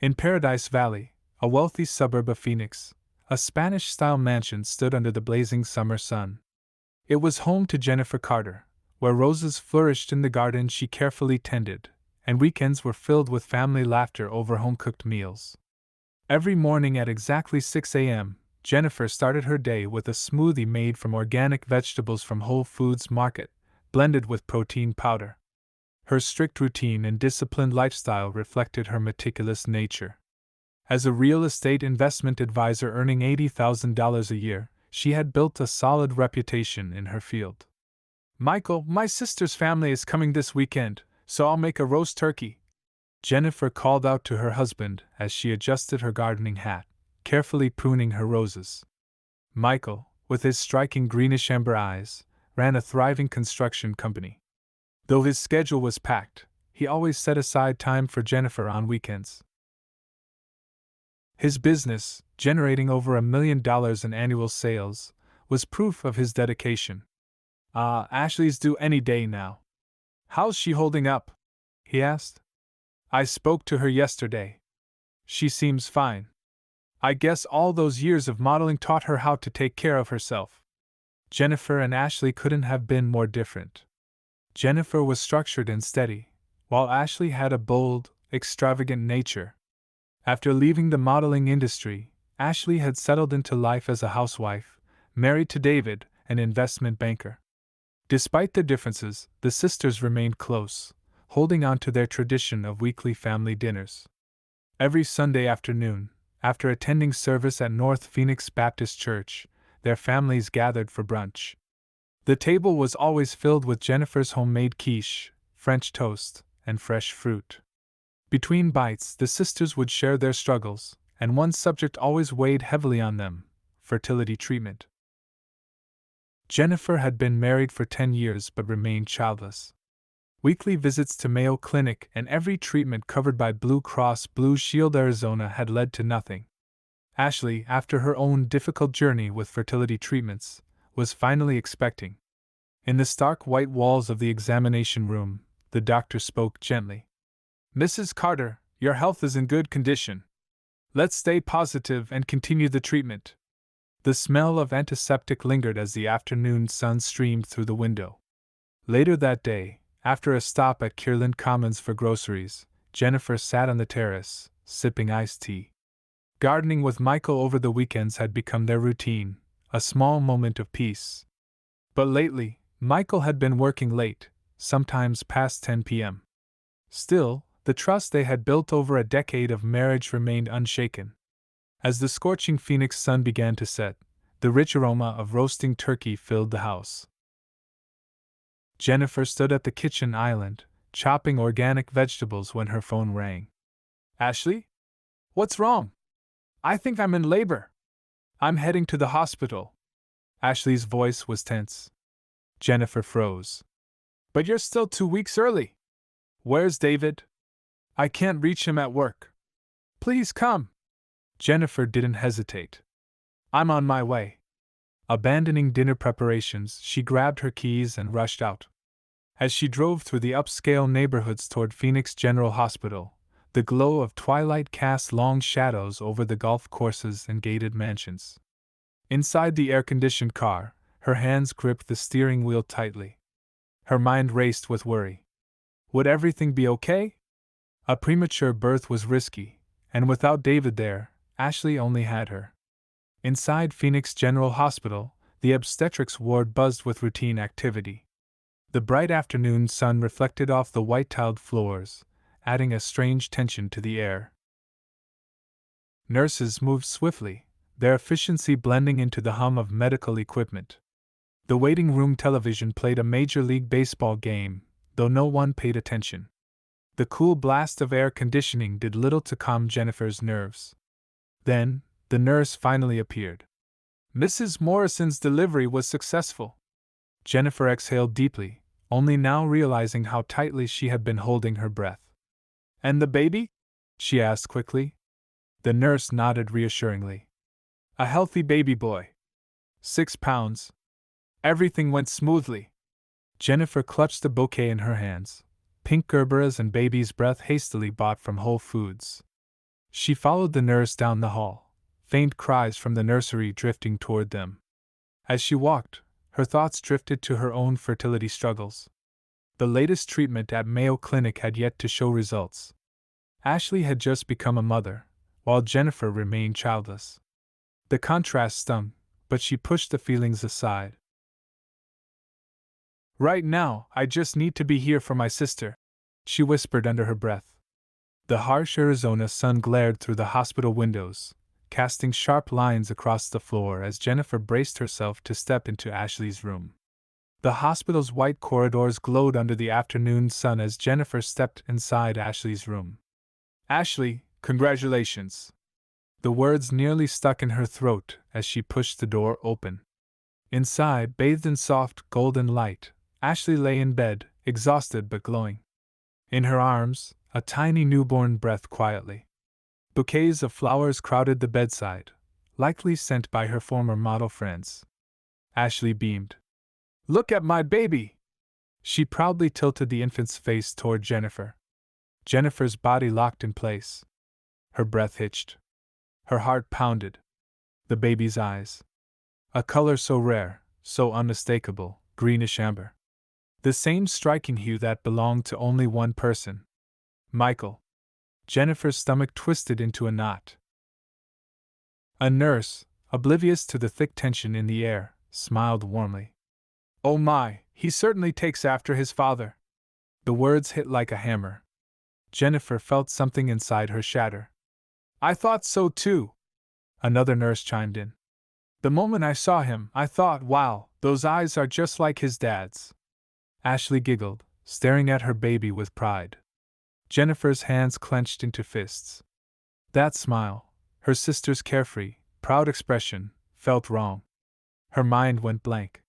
In Paradise Valley, a wealthy suburb of Phoenix, a Spanish-style mansion stood under the blazing summer sun. It was home to Jennifer Carter, where roses flourished in the garden she carefully tended, and weekends were filled with family laughter over home-cooked meals. Every morning at exactly 6 a.m., Jennifer started her day with a smoothie made from organic vegetables from Whole Foods Market, blended with protein powder. Her strict routine and disciplined lifestyle reflected her meticulous nature. As a real estate investment advisor earning $80,000 a year, she had built a solid reputation in her field. "Michael, my sister's family is coming this weekend, so I'll make a roast turkey," Jennifer called out to her husband as she adjusted her gardening hat, carefully pruning her roses. Michael, with his striking greenish-amber eyes, ran a thriving construction company. Though his schedule was packed, he always set aside time for Jennifer on weekends. His business, generating over $1 million in annual sales, was proof of his dedication. Ashley's due any day now. "How's she holding up?" he asked. "I spoke to her yesterday. She seems fine. I guess all those years of modeling taught her how to take care of herself." Jennifer and Ashley couldn't have been more different. Jennifer was structured and steady, while Ashley had a bold, extravagant nature. After leaving the modeling industry, Ashley had settled into life as a housewife, married to David, an investment banker. Despite their differences, the sisters remained close, holding on to their tradition of weekly family dinners. Every Sunday afternoon, after attending service at North Phoenix Baptist Church, their families gathered for brunch. The table was always filled with Jennifer's homemade quiche, French toast, and fresh fruit. Between bites, the sisters would share their struggles, and one subject always weighed heavily on them: fertility treatment. Jennifer had been married for 10 years but remained childless. Weekly visits to Mayo Clinic and every treatment covered by Blue Cross Blue Shield Arizona had led to nothing. Ashley, after her own difficult journey with fertility treatments, was finally expecting. In the stark white walls of the examination room, the doctor spoke gently. "Mrs. Carter, your health is in good condition. Let's stay positive and continue the treatment." The smell of antiseptic lingered as the afternoon sun streamed through the window. Later that day, after a stop at Kierland Commons for groceries, Jennifer sat on the terrace, sipping iced tea. Gardening with Michael over the weekends had become their routine, a small moment of peace. But lately, Michael had been working late, sometimes past 10 p.m. Still, the trust they had built over a decade of marriage remained unshaken. As the scorching Phoenix sun began to set, the rich aroma of roasting turkey filled the house. Jennifer stood at the kitchen island, chopping organic vegetables when her phone rang. "Ashley? What's wrong?" "I think I'm in labor. I'm heading to the hospital." Ashley's voice was tense. Jennifer froze. "But you're still 2 weeks early. Where's David? I can't reach him at work. Please come." Jennifer didn't hesitate. "I'm on my way." Abandoning dinner preparations, she grabbed her keys and rushed out. As she drove through the upscale neighborhoods toward Phoenix General Hospital, the glow of twilight cast long shadows over the golf courses and gated mansions. Inside the air-conditioned car, her hands gripped the steering wheel tightly. Her mind raced with worry. Would everything be okay? A premature birth was risky, and without David there, Ashley only had her. Inside Phoenix General Hospital, the obstetrics ward buzzed with routine activity. The bright afternoon sun reflected off the white-tiled floors, adding a strange tension to the air. Nurses moved swiftly, their efficiency blending into the hum of medical equipment. The waiting room television played a Major League Baseball game, though no one paid attention. The cool blast of air conditioning did little to calm Jennifer's nerves. Then, the nurse finally appeared. "Mrs. Morrison's delivery was successful." Jennifer exhaled deeply, only now realizing how tightly she had been holding her breath. "And the baby?" she asked quickly. The nurse nodded reassuringly. "A healthy baby boy. 6 pounds. Everything went smoothly." Jennifer clutched the bouquet in her hands, pink gerberas and baby's breath hastily bought from Whole Foods. She followed the nurse down the hall, faint cries from the nursery drifting toward them. As she walked, her thoughts drifted to her own fertility struggles. The latest treatment at Mayo Clinic had yet to show results. Ashley had just become a mother, while Jennifer remained childless. The contrast stung, but she pushed the feelings aside. "Right now, I just need to be here for my sister," she whispered under her breath. The harsh Arizona sun glared through the hospital windows, casting sharp lines across the floor as Jennifer braced herself to step into Ashley's room. The hospital's white corridors glowed under the afternoon sun as Jennifer stepped inside Ashley's room. "Ashley, congratulations." The words nearly stuck in her throat as she pushed the door open. Inside, bathed in soft, golden light, Ashley lay in bed, exhausted but glowing. In her arms, a tiny newborn breathed quietly. Bouquets of flowers crowded the bedside, likely sent by her former model friends. Ashley beamed. "Look at my baby!" She proudly tilted the infant's face toward Jennifer. Jennifer's body locked in place. Her breath hitched. Her heart pounded. The baby's eyes. A color so rare, so unmistakable, greenish amber. The same striking hue that belonged to only one person. Michael. Jennifer's stomach twisted into a knot. A nurse, oblivious to the thick tension in the air, smiled warmly. "Oh my, he certainly takes after his father." The words hit like a hammer. Jennifer felt something inside her shatter. "I thought so too," another nurse chimed in. "The moment I saw him, I thought, wow, those eyes are just like his dad's." Ashley giggled, staring at her baby with pride. Jennifer's hands clenched into fists. That smile, her sister's carefree, proud expression, felt wrong. Her mind went blank.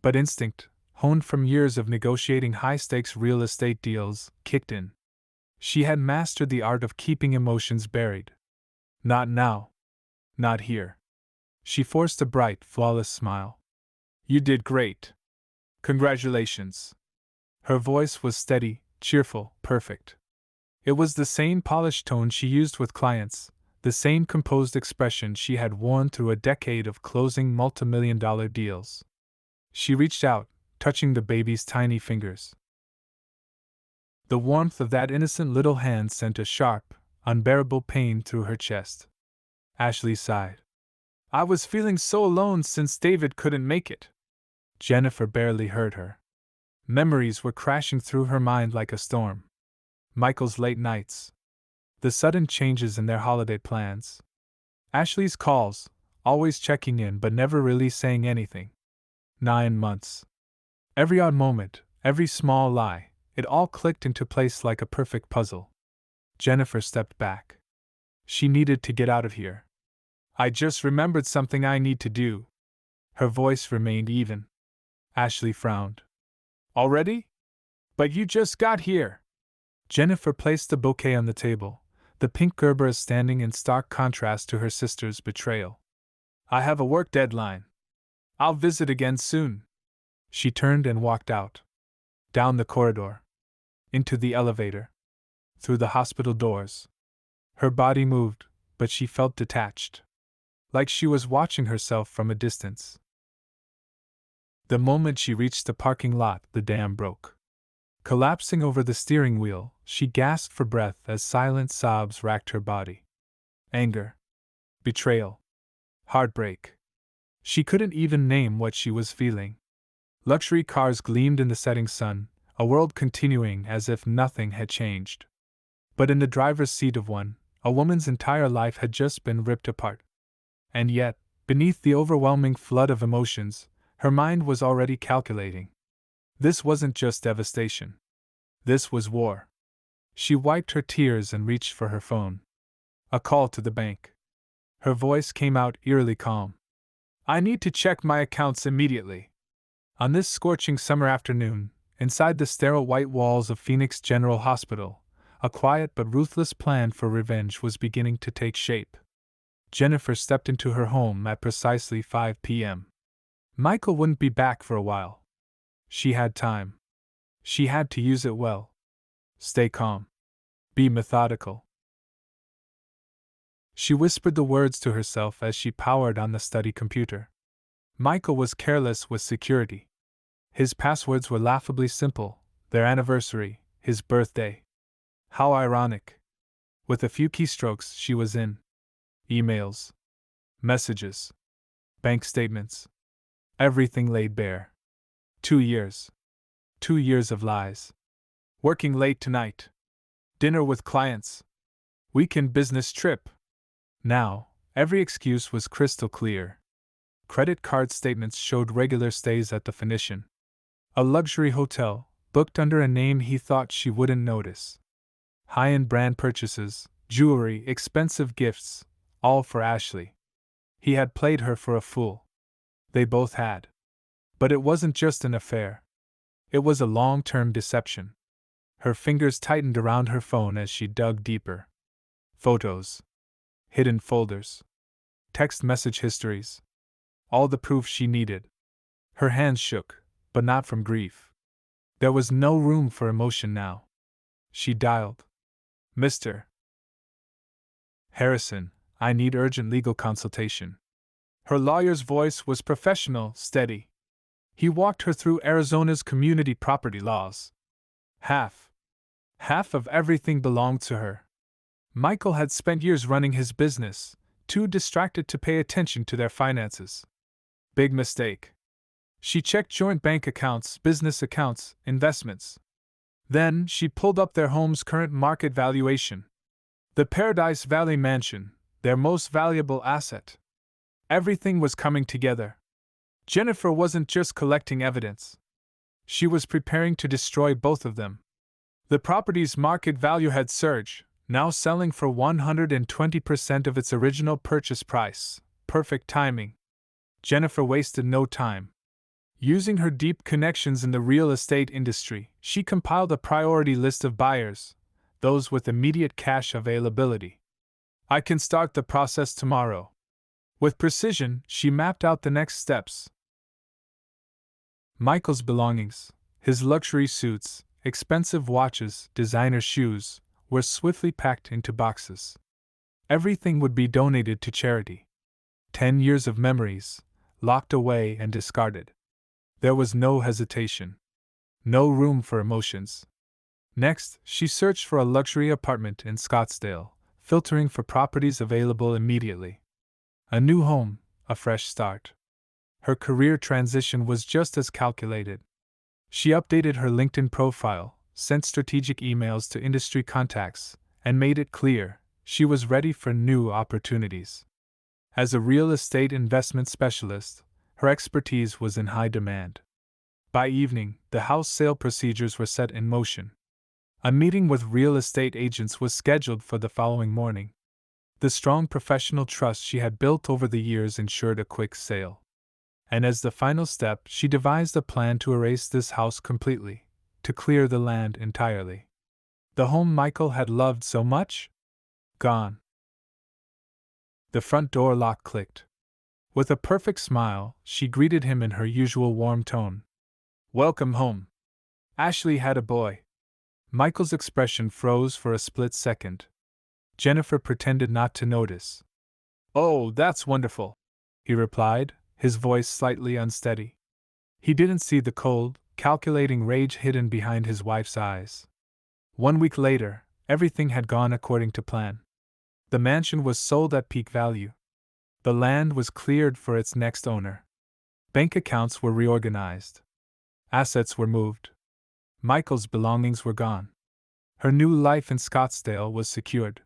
But instinct, honed from years of negotiating high-stakes real estate deals, kicked in. She had mastered the art of keeping emotions buried. "Not now. Not here." She forced a bright, flawless smile. "You did great. Congratulations." Her voice was steady, cheerful, perfect. It was the same polished tone she used with clients, the same composed expression she had worn through a decade of closing multimillion-dollar deals. She reached out, touching the baby's tiny fingers. The warmth of that innocent little hand sent a sharp, unbearable pain through her chest. Ashley sighed. "I was feeling so alone since David couldn't make it." Jennifer barely heard her. Memories were crashing through her mind like a storm. Michael's late nights. The sudden changes in their holiday plans. Ashley's calls, always checking in but never really saying anything. 9 months. Every odd moment, every small lie, it all clicked into place like a perfect puzzle. Jennifer stepped back. She needed to get out of here. "I just remembered something I need to do." Her voice remained even. Ashley frowned. "Already? But you just got here." Jennifer placed the bouquet on the table, the pink Gerber standing in stark contrast to her sister's betrayal. "I have a work deadline. I'll visit again soon." She turned and walked out. Down the corridor. Into the elevator. Through the hospital doors. Her body moved, but she felt detached. Like she was watching herself from a distance. The moment she reached the parking lot, the dam broke. Collapsing over the steering wheel, she gasped for breath as silent sobs racked her body. Anger. Betrayal. Heartbreak. She couldn't even name what she was feeling. Luxury cars gleamed in the setting sun, a world continuing as if nothing had changed. But in the driver's seat of one, a woman's entire life had just been ripped apart. And yet, beneath the overwhelming flood of emotions, her mind was already calculating. This wasn't just devastation. This was war. She wiped her tears and reached for her phone. A call to the bank. Her voice came out eerily calm. "I need to check my accounts immediately." On this scorching summer afternoon, inside the sterile white walls of Phoenix General Hospital, a quiet but ruthless plan for revenge was beginning to take shape. Jennifer stepped into her home at precisely 5 p.m. Michael wouldn't be back for a while. She had time. She had to use it well. Stay calm. Be methodical. She whispered the words to herself as she powered on the study computer. Michael was careless with security. His passwords were laughably simple: their anniversary, his birthday. How ironic. With a few keystrokes, she was in. Emails. Messages. Bank statements. Everything laid bare. 2 years. 2 years of lies. Working late tonight. Dinner with clients. Weekend business trip. Now, every excuse was crystal clear. Credit card statements showed regular stays at the Phoenician. A luxury hotel, booked under a name he thought she wouldn't notice. High-end brand purchases, jewelry, expensive gifts, all for Ashley. He had played her for a fool. They both had. But it wasn't just an affair. It was a long-term deception. Her fingers tightened around her phone as she dug deeper. Photos. Hidden folders. Text message histories. All the proof she needed. Her hands shook, but not from grief. There was no room for emotion now. She dialed. Mr. Harrison, I need urgent legal consultation. Her lawyer's voice was professional, steady. He walked her through Arizona's community property laws. Half of everything belonged to her. Michael had spent years running his business, too distracted to pay attention to their finances. Big mistake. She checked joint bank accounts, business accounts, investments. Then she pulled up their home's current market valuation. The Paradise Valley mansion, their most valuable asset. Everything was coming together. Jennifer wasn't just collecting evidence. She was preparing to destroy both of them. The property's market value had surged, now selling for 120% of its original purchase price. Perfect timing. Jennifer wasted no time. Using her deep connections in the real estate industry, she compiled a priority list of buyers, those with immediate cash availability. I can start the process tomorrow. With precision, she mapped out the next steps. Michael's belongings, his luxury suits, expensive watches, designer shoes, were swiftly packed into boxes. Everything would be donated to charity. 10 years of memories, locked away and discarded. There was no hesitation. No room for emotions. Next, she searched for a luxury apartment in Scottsdale, filtering for properties available immediately. A new home, a fresh start. Her career transition was just as calculated. She updated her LinkedIn profile, sent strategic emails to industry contacts, and made it clear she was ready for new opportunities. As a real estate investment specialist, her expertise was in high demand. By evening, the house sale procedures were set in motion. A meeting with real estate agents was scheduled for the following morning. The strong professional trust she had built over the years ensured a quick sale. And as the final step, she devised a plan to erase this house completely, to clear the land entirely. The home Michael had loved so much? Gone. The front door lock clicked. With a perfect smile, she greeted him in her usual warm tone. Welcome home. Ashley had a boy. Michael's expression froze for a split second. Jennifer pretended not to notice. Oh, that's wonderful, he replied, his voice slightly unsteady. He didn't see the cold, calculating rage hidden behind his wife's eyes. 1 week later, everything had gone according to plan. The mansion was sold at peak value. The land was cleared for its next owner. Bank accounts were reorganized. Assets were moved. Michael's belongings were gone. Her new life in Scottsdale was secured.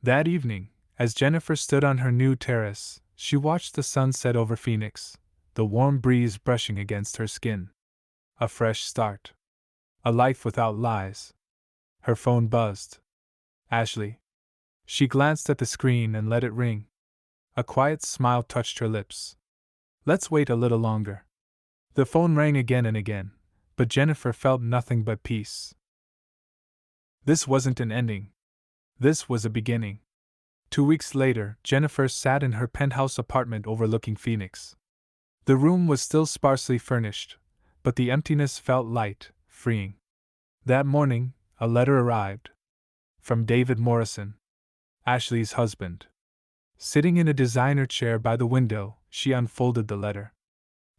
That evening, as Jennifer stood on her new terrace, she watched the sun set over Phoenix, the warm breeze brushing against her skin. A fresh start. A life without lies. Her phone buzzed. Ashley. She glanced at the screen and let it ring. A quiet smile touched her lips. Let's wait a little longer. The phone rang again and again, but Jennifer felt nothing but peace. This wasn't an ending. This was a beginning. 2 weeks later, Jennifer sat in her penthouse apartment overlooking Phoenix. The room was still sparsely furnished, but the emptiness felt light, freeing. That morning, a letter arrived. From David Morrison, Ashley's husband. Sitting in a designer chair by the window, she unfolded the letter.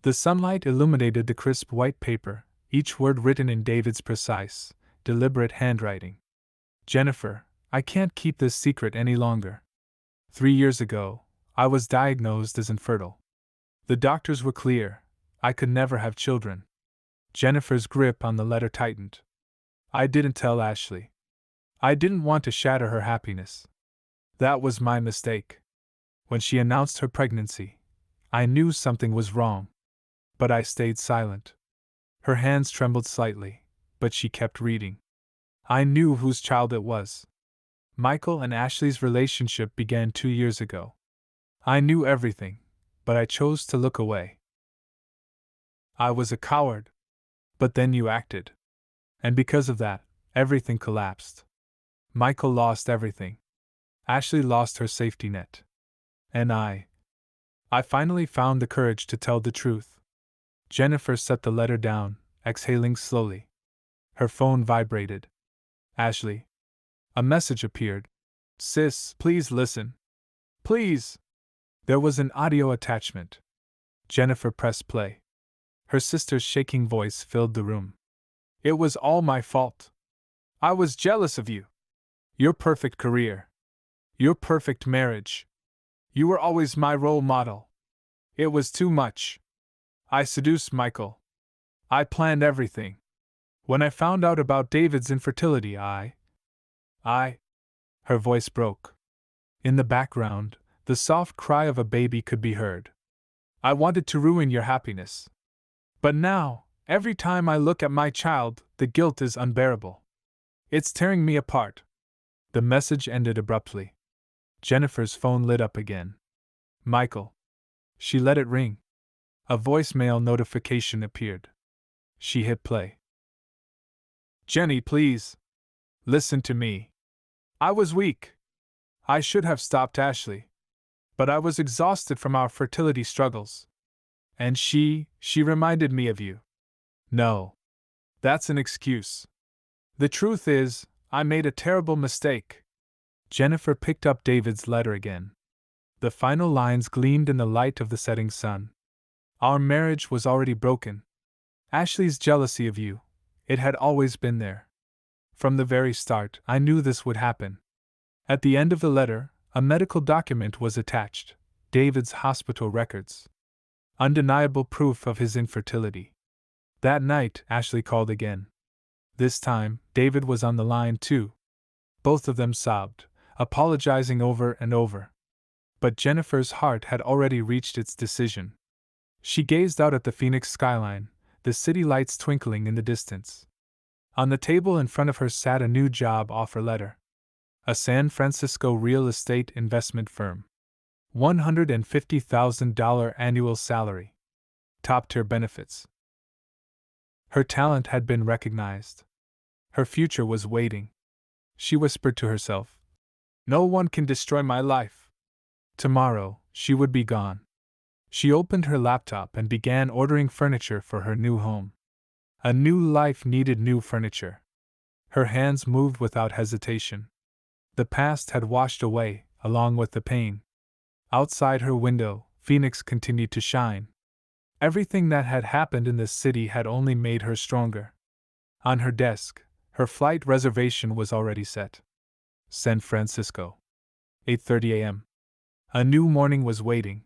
The sunlight illuminated the crisp white paper, each word written in David's precise, deliberate handwriting. Jennifer, I can't keep this secret any longer. 3 years ago, I was diagnosed as infertile. The doctors were clear. I could never have children. Jennifer's grip on the letter tightened. I didn't tell Ashley. I didn't want to shatter her happiness. That was my mistake. When she announced her pregnancy, I knew something was wrong. But I stayed silent. Her hands trembled slightly, but she kept reading. I knew whose child it was. Michael and Ashley's relationship began 2 years ago. I knew everything, but I chose to look away. I was a coward. But then you acted. And because of that, everything collapsed. Michael lost everything. Ashley lost her safety net. And I finally found the courage to tell the truth. Jennifer set the letter down, exhaling slowly. Her phone vibrated. Ashley. A message appeared. Sis, please listen. Please. There was an audio attachment. Jennifer pressed play. Her sister's shaking voice filled the room. It was all my fault. I was jealous of you. Your perfect career. Your perfect marriage. You were always my role model. It was too much. I seduced Michael. I planned everything. When I found out about David's infertility, Her voice broke. In the background, the soft cry of a baby could be heard. I wanted to ruin your happiness. But now, every time I look at my child, the guilt is unbearable. It's tearing me apart. The message ended abruptly. Jennifer's phone lit up again. Michael. She let it ring. A voicemail notification appeared. She hit play. Jenny, please. Listen to me. I was weak. I should have stopped Ashley. But I was exhausted from our fertility struggles. And she reminded me of you. No. That's an excuse. The truth is, I made a terrible mistake. Jennifer picked up David's letter again. The final lines gleamed in the light of the setting sun. Our marriage was already broken. Ashley's jealousy of you, it had always been there. From the very start, I knew this would happen. At the end of the letter, a medical document was attached, David's hospital records. Undeniable proof of his infertility. That night, Ashley called again. This time, David was on the line too. Both of them sobbed, apologizing over and over. But Jennifer's heart had already reached its decision. She gazed out at the Phoenix skyline, the city lights twinkling in the distance. On the table in front of her sat a new job offer letter. A San Francisco real estate investment firm. $150,000 annual salary. Top-tier benefits. Her talent had been recognized. Her future was waiting. She whispered to herself, "No one can destroy my life." Tomorrow, she would be gone. She opened her laptop and began ordering furniture for her new home. A new life needed new furniture. Her hands moved without hesitation. The past had washed away, along with the pain. Outside her window, Phoenix continued to shine. Everything that had happened in this city had only made her stronger. On her desk, her flight reservation was already set. San Francisco. 8:30 a.m. A new morning was waiting.